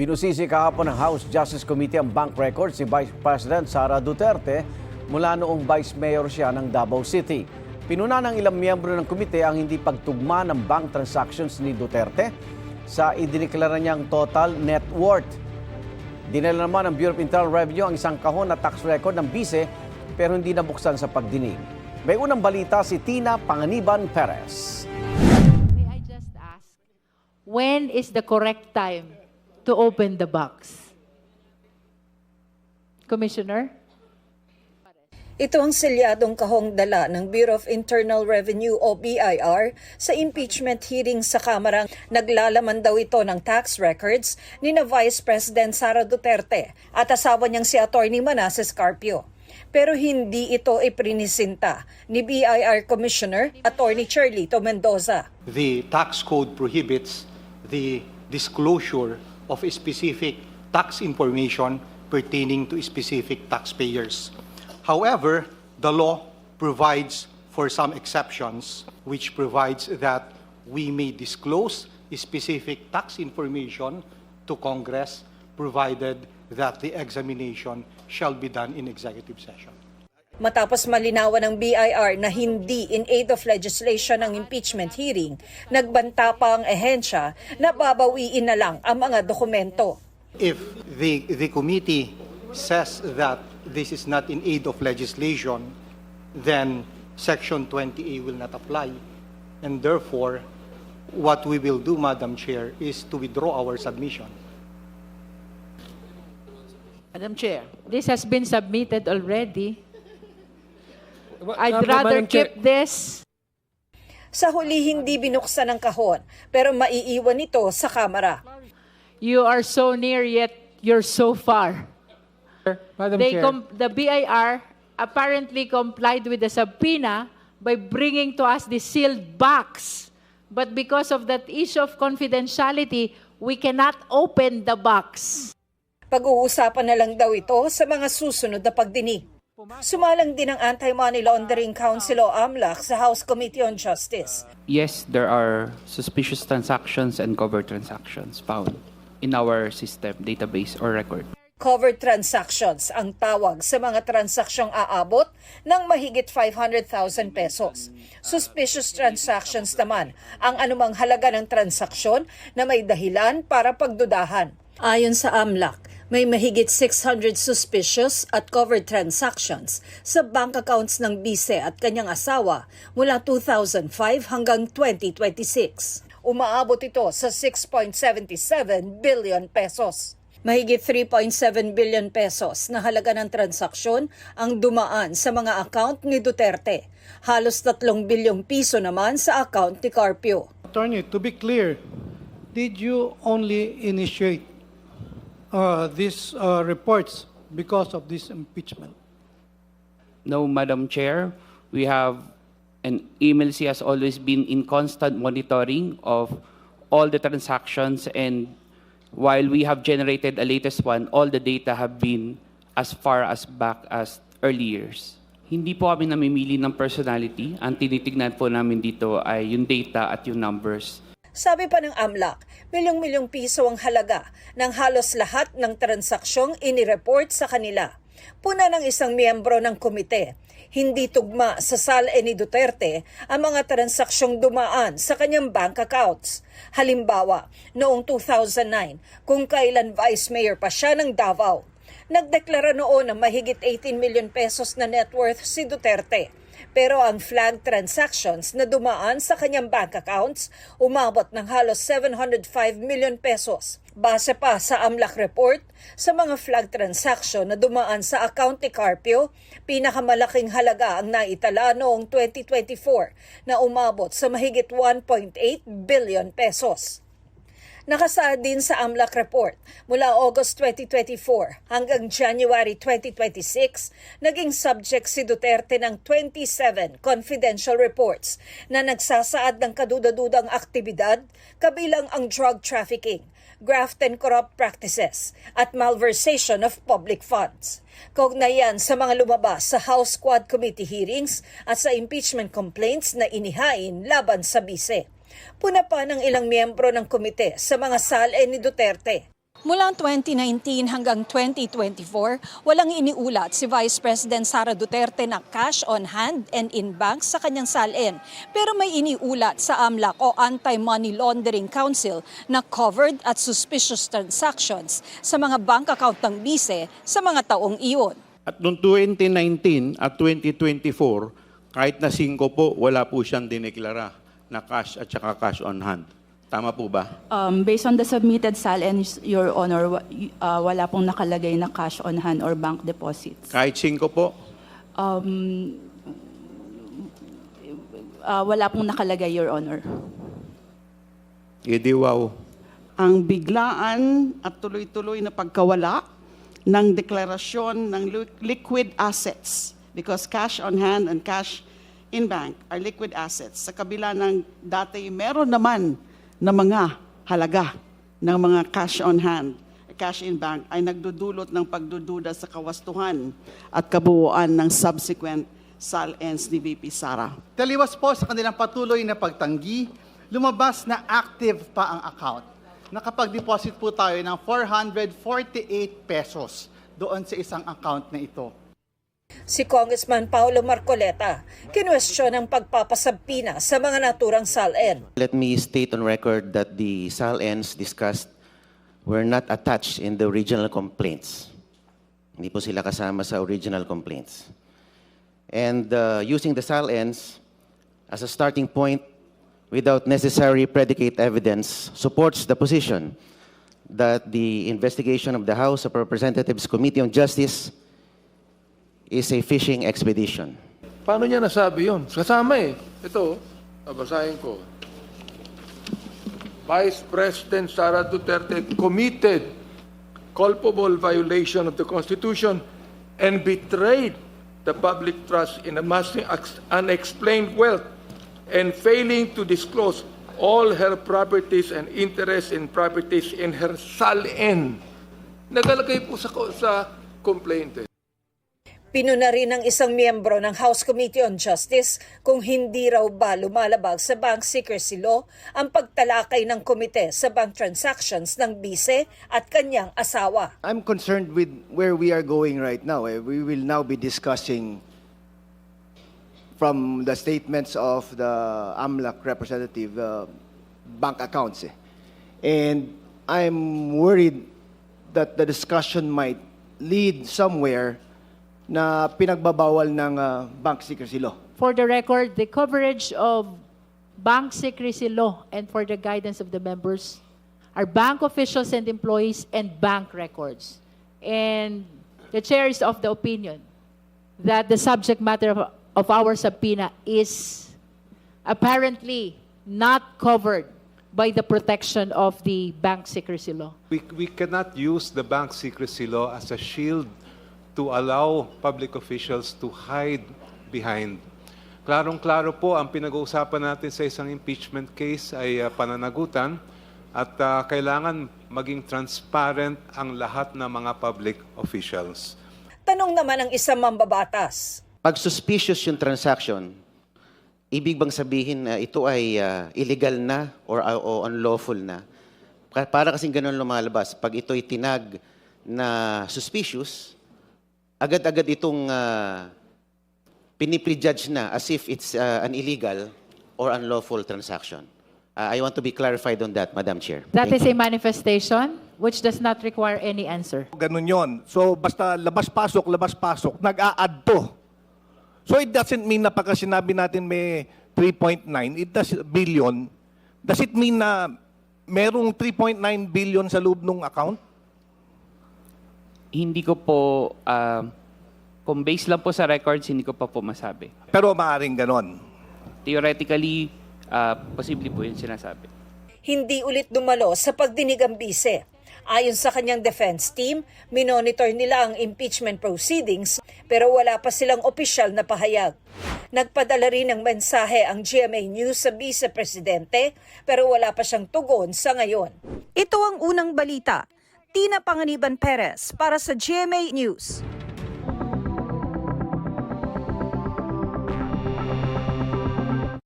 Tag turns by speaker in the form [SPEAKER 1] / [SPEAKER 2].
[SPEAKER 1] Binusisi kahapon ng House Justice Committee ang bank records si Vice President Sara Duterte mula noong Vice Mayor siya ng Davao City. Pinuna ng ilang miyembro ng komite ang hindi pagtugma ng bank transactions ni Duterte sa idineklara niyang total net worth. Dinala naman ng Bureau of Internal Revenue ang isang kahon na tax record ng bise pero hindi nabuksan sa pagdinig. May unang balita si Tina Panganiban Perez.
[SPEAKER 2] May I just ask, when is the correct time to open the box? Commissioner?
[SPEAKER 3] Ito ang selyadong kahong dala ng Bureau of Internal Revenue o BIR sa impeachment hearing sa Kamara. Naglalaman daw ito ng tax records ni na Vice President Sara Duterte at asawa niyang si Attorney Manasseh Carpio. Pero hindi ito iprinisinta ni BIR Commissioner Attorney Charlito Mendoza.
[SPEAKER 4] The tax code prohibits the disclosure of specific tax information pertaining to specific taxpayers. However, the law provides for some exceptions, which provides that we may disclose specific tax information to Congress, provided that the examination shall be done in executive session.
[SPEAKER 3] Matapos malinawan ng BIR na hindi in aid of legislation ang impeachment hearing, nagbanta pa ang ehensya na babawiin na lang ang mga dokumento.
[SPEAKER 4] If the committee says that this is not in aid of legislation, then Section 20A will not apply. And therefore, what we will do, Madam Chair, is to withdraw our submission.
[SPEAKER 2] Madam Chair, this has been submitted already. I'd
[SPEAKER 5] Madam
[SPEAKER 2] rather
[SPEAKER 5] Chair.
[SPEAKER 2] keep this.
[SPEAKER 3] Sa huli, hindi binuksan ang kahon, pero maiiwan ito sa Kamara.
[SPEAKER 2] You are so near yet you're so far.
[SPEAKER 5] Madam Chair.
[SPEAKER 2] The BIR apparently complied with the subpoena by bringing to us the sealed box. But because of that issue of confidentiality, we cannot open the box.
[SPEAKER 3] Pag-uusapan na lang daw ito sa mga susunod na pagdinig. Sumalang din ang Anti-Money Laundering Council o AMLAC sa House Committee on Justice.
[SPEAKER 6] Yes, there are suspicious transactions and covered transactions found in our system, database, or record.
[SPEAKER 3] Covered transactions ang tawag sa mga transaksyong aabot ng mahigit 500,000 pesos. Suspicious transactions naman ang anumang halaga ng transaksyon na may dahilan para pagdudahan. Ayon sa AMLAC, may mahigit 600 suspicious at covered transactions sa bank accounts ng bise at kanyang asawa mula 2005 hanggang 2026. Umaabot ito sa 6.77 billion pesos. Mahigit 3.7 billion pesos na halaga ng transaksyon ang dumaan sa mga account ni Duterte. Halos 3 bilyong piso naman sa account ni Carpio.
[SPEAKER 5] Attorney, to be clear, did you only initiate these reports because of this impeachment?
[SPEAKER 6] No, Madam Chair, we have, and EMLC has always been in constant monitoring of all the transactions, and while we have generated a latest one, all the data have been as far as back as early years. Hindi po kami namimili ng personality. Ang tinitignan po namin dito ay yung data at yung numbers.
[SPEAKER 3] Sabi pa ng AMLAC, milyong-milyong piso ang halaga ng halos lahat ng transaksyong inireport sa kanila. Puna ng isang miyembro ng komite, hindi tugma sa SALE ni Duterte ang mga transaksyong dumaan sa kanyang bank accounts. Halimbawa, noong 2009, kung kailan Vice Mayor pa siya ng Davao, nagdeklara noon ng mahigit 18 million pesos na net worth si Duterte. Pero ang flag transactions na dumaan sa kanyang bank accounts umabot ng halos 705 million pesos. Base pa sa AMLAC report, sa mga flag transaction na dumaan sa account ni Carpio, pinakamalaking halaga ang naitala noong 2024 na umabot sa mahigit 1.8 billion pesos. Nakasaad din sa AMLAC report, mula August 2024 hanggang January 2026, naging subject si Duterte ng 27 confidential reports na nagsasaad ng kadudadudang aktibidad, kabilang ang drug trafficking, graft and corrupt practices, at malversation of public funds. Kaugnayan sa mga lumabas sa House Quad Committee hearings at sa impeachment complaints na inihain laban sa bise. Puna pa ng ilang miyembro ng komite sa mga SALE ni Duterte. Mula 2019 hanggang 2024, walang iniulat si Vice President Sara Duterte na cash on hand and in bank sa kanyang salin. Pero may iniulat sa AMLAC o Anti-Money Laundering Council na covered at suspicious transactions sa mga bank account ng bise sa mga taong iyon.
[SPEAKER 7] At noong 2019 at 2024, kahit na 5 po, wala po siyang dineklara na cash at saka cash on hand. Tama po ba?
[SPEAKER 8] Based on the submitted SALN, Your Honor, wala pong nakalagay na cash on hand or bank deposits.
[SPEAKER 7] Kahit 5 po?
[SPEAKER 8] Wala pong nakalagay, Your Honor.
[SPEAKER 7] Hindi wow.
[SPEAKER 9] Ang biglaan at tuloy-tuloy na pagkawala ng deklarasyon ng liquid assets because cash on hand and cash in bank are liquid assets. Sa kabila ng dati, meron naman na mga halaga ng mga cash on hand, cash in bank ay nagdudulot ng pagdududa sa kawastuhan at kabuuan ng subsequent SALNs ni VP Sara.
[SPEAKER 10] Taliwas po sa kanilang patuloy na pagtanggi, lumabas na active pa ang account. Nakapag-deposit po tayo ng 448 pesos doon sa isang account na ito.
[SPEAKER 3] Si Congressman Paulo Marcoleta, kinwestiyon ang pagpapasabpina sa mga naturang SALN.
[SPEAKER 11] Let me state on record that the SALNs discussed were not attached in the original complaints. Hindi po sila kasama sa original complaints. And using the SALNs as a starting point without necessary predicate evidence supports the position that the investigation of the House of Representatives Committee on Justice is a fishing expedition.
[SPEAKER 12] Paano niya nasabi yun? Kasama eh. Ito, babasahin ko. Vice President Sara Duterte committed culpable violation of the Constitution and betrayed the public trust in amassing unexplained wealth and failing to disclose all her properties and interests in properties in her SALN. Nagalagay po sa complaint eh.
[SPEAKER 3] Pinuna rin ng isang miyembro ng House Committee on Justice kung hindi raw ba lumalabag sa bank secrecy law ang pagtalakay ng komite sa bank transactions ng bise at kanyang asawa.
[SPEAKER 13] I'm concerned with where we are going right now. We will now be discussing from the statements of the AMLAC representative bank accounts. And I'm worried that the discussion might lead somewhere na pinagbabawal ng bank secrecy law.
[SPEAKER 2] For the record, the coverage of bank secrecy law and for the guidance of the members are bank officials and employees and bank records. And the chair is of the opinion that the subject matter of our subpoena is apparently not covered by the protection of the bank secrecy law.
[SPEAKER 14] We cannot use the bank secrecy law as a shield to allow public officials to hide behind. Klarong-klaro po ang pinag-uusapan natin sa isang impeachment case ay pananagutan at kailangan maging transparent ang lahat ng mga public officials.
[SPEAKER 3] Tanong naman ng isang mambabatas.
[SPEAKER 11] Pag suspicious yung transaction, ibig bang sabihin na ito ay illegal na or unlawful na? Para kasing ganun lumalabas. Pag ito'y tinag na suspicious, agad-agad itong piniprejudge na as if it's an illegal or unlawful transaction. I want to be clarified on that, Madam Chair.
[SPEAKER 2] That is a manifestation which does not require any answer.
[SPEAKER 10] Ganun yon. So basta labas-pasok, nag-a-add to. So it doesn't mean na pagka sinabi natin may 3.9, billion, does it mean na merong 3.9 billion sa loob ng account?
[SPEAKER 6] Hindi ko po, kung based lang po sa records, hindi ko pa po masabi.
[SPEAKER 10] Pero maaaring ganon.
[SPEAKER 6] Theoretically, posible po yung sinasabi.
[SPEAKER 3] Hindi ulit dumalo sa pagdinig ang bise. Ayon sa kanyang defense team, minonitor nila ang impeachment proceedings pero wala pa silang opisyal na pahayag. Nagpadala rin ng mensahe ang GMA News sa Vice Presidente pero wala pa siyang tugon sa ngayon. Ito ang unang balita. Tina Panganiban Perez para sa GMA News.